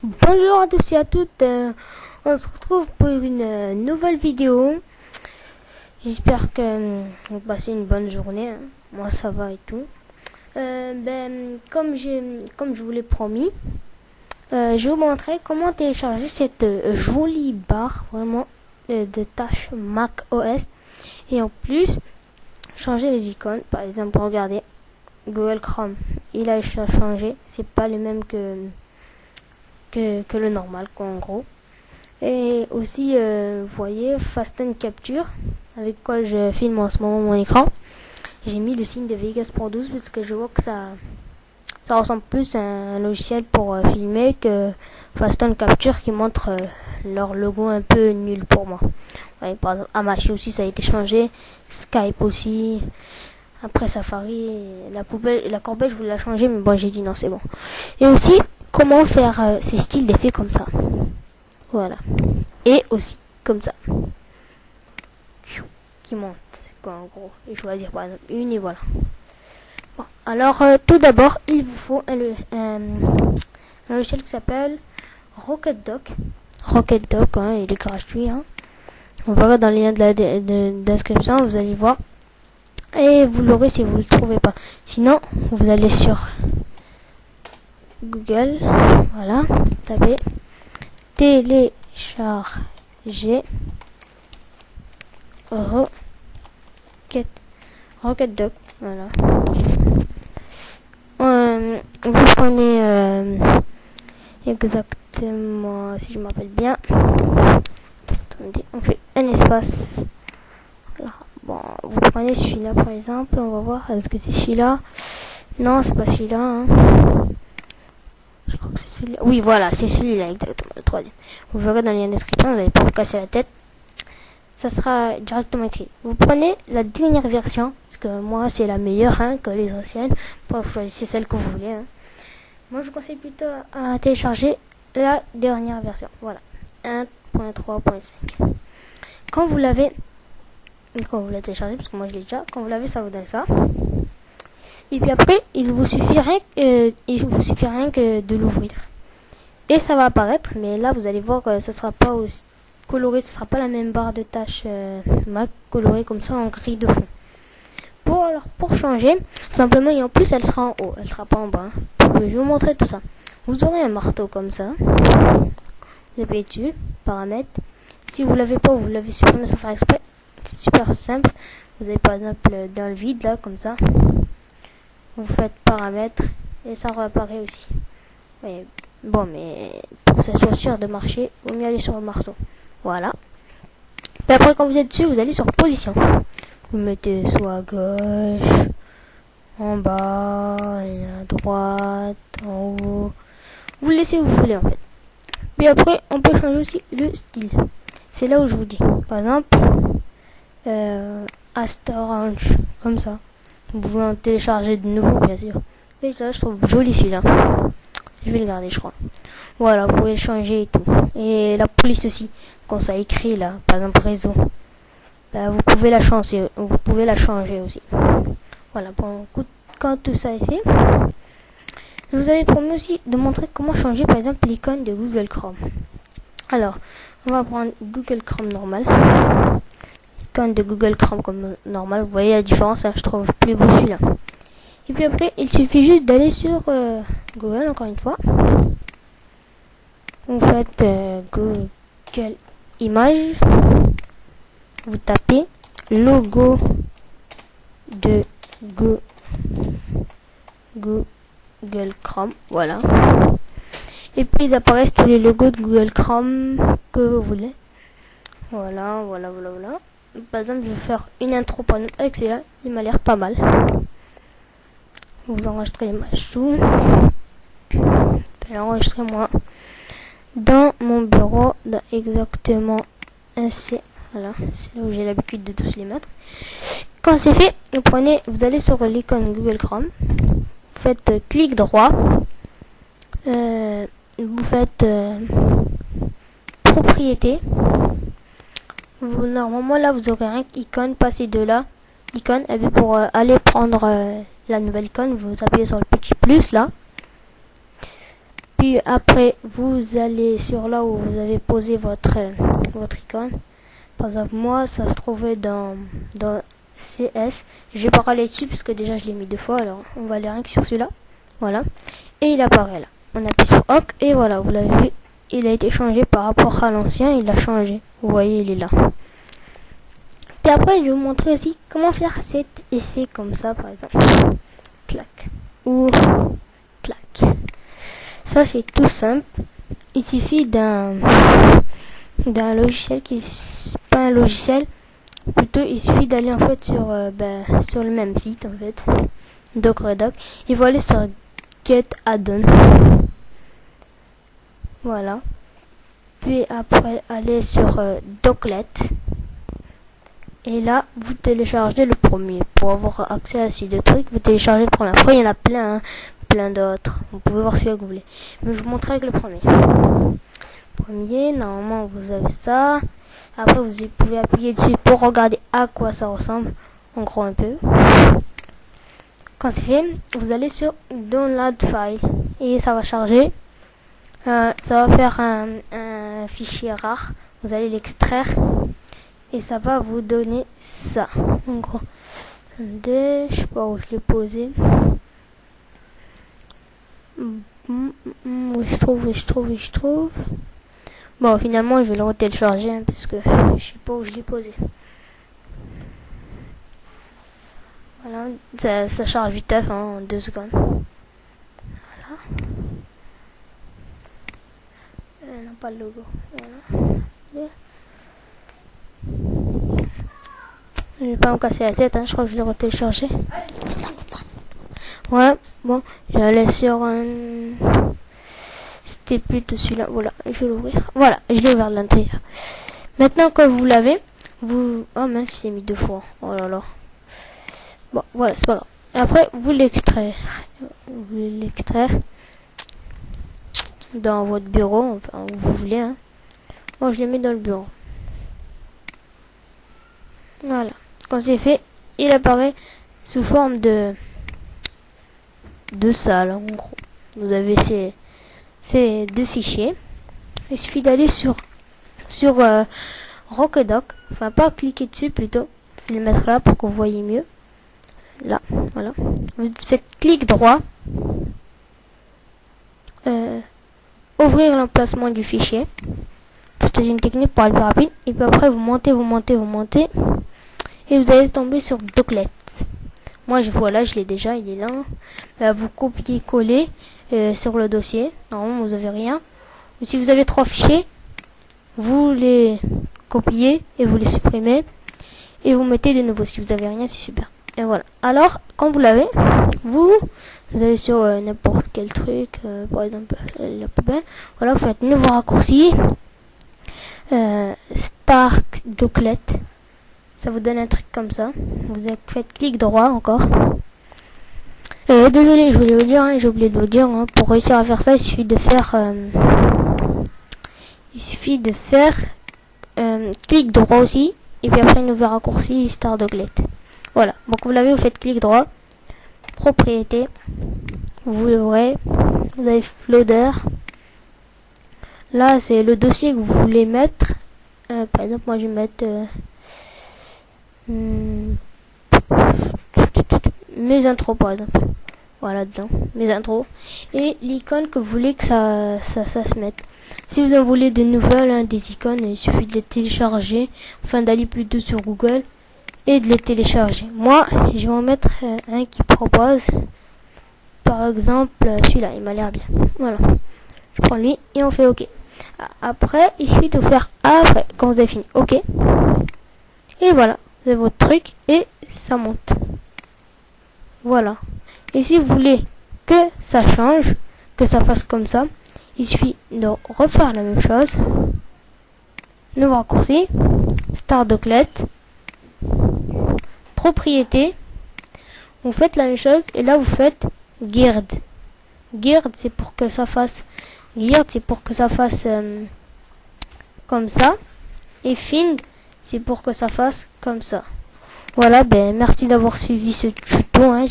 Bonjour à tous et à toutes, on se retrouve pour une nouvelle vidéo. J'espère que vous passez une bonne journée, hein. Moi ça va et tout. Comme je vous l'ai promis, je vais vous montrer comment télécharger cette jolie barre vraiment de tâches Mac OS. Et en plus, changer les icônes. Par exemple, regardez, Google Chrome, il a changé, c'est pas le même que le normal quoi, en gros. Et aussi vous voyez Fasten Capture avec quoi je filme en ce moment mon écran. J'ai mis le signe de Vegas Pro 12 parce que je vois que ça ressemble plus à un logiciel pour filmer que Fasten Capture qui montre leur logo un peu nul pour moi. Ouais, par exemple Amashi aussi ça a été changé, Skype aussi. Après Safari, la corbeille je voulais la changer mais bon j'ai dit non c'est bon. Et aussi comment faire ces styles d'effets comme ça. Voilà. Et aussi comme ça. Qui monte quoi en gros. Et choisir par exemple une et voilà. Bon, alors tout d'abord il vous faut un logiciel qui s'appelle RocketDock. RocketDock, hein, il est gratuit. Hein. On verra dans le lien de la description, vous allez voir. Et vous l'aurez si vous ne le trouvez pas. Sinon, vous allez sur Google, voilà, tapez télécharger RocketDock, voilà. Vous prenez exactement, si je m'appelle bien, attendez, on fait un espace. Alors, bon, vous prenez celui-là par exemple, on va voir, est-ce que c'est celui-là? Non, c'est pas celui-là, hein. Je crois que c'est celui-là. Oui, voilà, c'est celui-là, exactement, le troisième. Vous verrez dans le lien de description, vous n'allez pas vous casser la tête. Ça sera directement écrit. Vous prenez la dernière version, parce que moi, c'est la meilleure hein, que les anciennes. Vous choisissez celle que vous voulez. Hein. Moi, je vous conseille plutôt à télécharger la dernière version. Voilà, 1.3.5. Quand vous l'avez téléchargé, parce que moi, je l'ai déjà. Quand vous l'avez, ça vous donne ça. Et puis après, il vous suffit rien que de l'ouvrir. Et ça va apparaître, mais là vous allez voir que ça sera pas aussi coloré, ce sera pas la même barre de tâches Mac colorée comme ça en gris de fond. Pour changer, simplement et en plus elle sera en haut, elle sera pas en bas. Hein. Je vais vous montrer tout ça. Vous aurez un marteau comme ça. Vous appuyez dessus, paramètres. Si vous l'avez pas, vous l'avez supprimé sans faire exprès. C'est super simple. Vous avez par exemple dans le vide là comme ça. Vous faites paramètres et ça réapparaît aussi. Oui. Bon, mais pour que ça soit sûr de marcher, il vaut mieux aller sur le marteau. Voilà. Et après, quand vous êtes dessus, vous allez sur position. Vous mettez soit à gauche, en bas, à droite, en haut. Vous le laissez où vous voulez en fait. Puis après, on peut changer aussi le style. C'est là où je vous dis. Par exemple, Asta Orange, comme ça. Vous pouvez en télécharger de nouveau, bien sûr. Mais là, je trouve joli celui-là. Je vais le garder, je crois. Voilà, vous pouvez changer et tout. Et la police aussi, quand ça écrit là, par exemple réseau, bah, vous pouvez la changer aussi. Voilà, bon, quand tout ça est fait, je vous avais promis aussi de montrer comment changer par exemple l'icône de Google Chrome. Alors, on va prendre Google Chrome normal. L'icône de Google Chrome comme normal, vous voyez la différence, là, je trouve plus beau celui-là. Et puis après, il suffit juste d'aller sur Google, encore une fois. Vous faites Google Images. Vous tapez logo de Google Chrome. Voilà. Et puis, ils apparaissent tous les logos de Google Chrome que vous voulez. Voilà. Par exemple, je vais faire une intro par exemple avec celui-là. Il m'a l'air pas mal. Vous enregistrez l'image tout. Je vais l'enregistrer moi dans mon bureau dans exactement ainsi. Voilà, c'est là où j'ai l'habitude de tous les mettre. Quand c'est fait, vous allez sur l'icône Google Chrome. Vous faites clic droit. Vous faites propriété. Normalement là vous aurez un icône, passez de là. Icône, et puis pour aller prendre la nouvelle icône, vous appuyez sur le petit plus là. Puis après, vous allez sur là où vous avez posé votre icône. Par exemple, moi, ça se trouvait dans CS. Je vais pas aller dessus parce que déjà je l'ai mis 2 fois. Alors, on va aller rien que sur celui-là. Voilà. Et il apparaît là. On appuie sur OK et voilà, vous l'avez vu. Il a été changé par rapport à l'ancien. Il a changé. Vous voyez, il est là. Puis après, je vais vous montrer aussi comment faire cet effet comme ça, par exemple. Clac. Ou clac. Ça, c'est tout simple. Il suffit d'un logiciel pas un logiciel. Plutôt, il suffit d'aller en fait sur le même site en fait. DocRedoc. Il faut aller sur Get Addon. Voilà. Puis après, aller sur Doclet. Et là, vous téléchargez le premier. Pour avoir accès à ces 2 trucs, vous téléchargez le premier. Après, il y en a plein, hein, plein d'autres. Vous pouvez voir celui que vous voulez. Mais je vous montre avec le premier. Normalement, vous avez ça. Après, vous pouvez appuyer dessus pour regarder à quoi ça ressemble. En gros, un peu. Quand c'est fait, vous allez sur Download File. Et ça va charger. Ça va faire un fichier rare. Vous allez l'extraire. Et ça va vous donner ça. En gros. Je sais pas où je l'ai posé. Où je trouve. Bon, finalement, je vais le retélécharger hein, parce que je sais pas où je l'ai posé. Voilà, ça charge vite hein, en 2 secondes. Voilà. Non, pas le logo. Voilà. Je vais pas me casser la tête, hein, je crois que je l'ai retéléchargé. Voilà, bon, j'allais sur un... C'était plutôt celui-là, voilà, je vais l'ouvrir. Voilà, je l'ai ouvert de l'intérieur. Maintenant que vous l'avez, vous... Oh mince, c'est mis 2 fois. Oh là là. Bon, voilà, c'est pas grave. Et après, vous l'extraire. Vous l'extraire dans votre bureau, enfin, où vous voulez. Hein. Bon, je l'ai mis dans le bureau. Voilà. Quand c'est fait, il apparaît sous forme de salle, en gros. Vous avez ces 2 fichiers. Il suffit d'aller sur Rockedoc. Enfin, pas cliquer dessus plutôt. Je vais le mettre là pour que vous voyez mieux. Là, voilà. Vous faites clic droit. Ouvrir l'emplacement du fichier. C'est une technique pour aller plus rapide. Et puis après, vous montez. Et vous allez tomber sur Doclet. Moi, voilà, je l'ai déjà, il est là. Vous copiez-coller sur le dossier. Normalement, vous avez rien. Ou si vous avez 3 fichiers, vous les copiez et vous les supprimez. Et vous mettez de nouveaux. Si vous avez rien, c'est super. Et voilà. Alors, quand vous l'avez, vous allez sur n'importe quel truc, par exemple la poubelle. Voilà, vous faites nouveau raccourci. Start Doclet. Ça vous donne un truc comme ça. Vous faites clic droit encore. Désolé, je voulais vous dire, hein, j'ai oublié de vous dire. Hein, pour réussir à faire ça, il suffit de faire, clic droit aussi. Et puis après, nouveau raccourci Start Doclet. Voilà. Donc vous l'avez, vous faites clic droit. Propriété. Vous l'ouvrez. Vous avez Folder. Là, c'est le dossier que vous voulez mettre. Par exemple, moi, je vais mettre mes intros, par exemple. Voilà, dedans. Mes intros. Et l'icône que vous voulez que ça se mette. Si vous en voulez de nouvelles, hein, des icônes, il suffit de les télécharger. Enfin, d'aller plutôt sur Google et de les télécharger. Moi, je vais en mettre un qui propose. Par exemple, celui-là, il m'a l'air bien. Voilà. Je prends lui et on fait OK. Après, il suffit de faire après, quand vous avez fini. OK. Et voilà. Vous avez votre truc et ça monte. Voilà. Et si vous voulez que ça change, que ça fasse comme ça, il suffit de refaire la même chose. Nouveau raccourci. Start Doclet. Propriété. Vous faites la même chose et là vous faites Geared. Geared, c'est pour que ça fasse comme ça. Et Find, c'est pour que ça fasse comme ça. Voilà, ben merci d'avoir suivi ce tuto. Hein,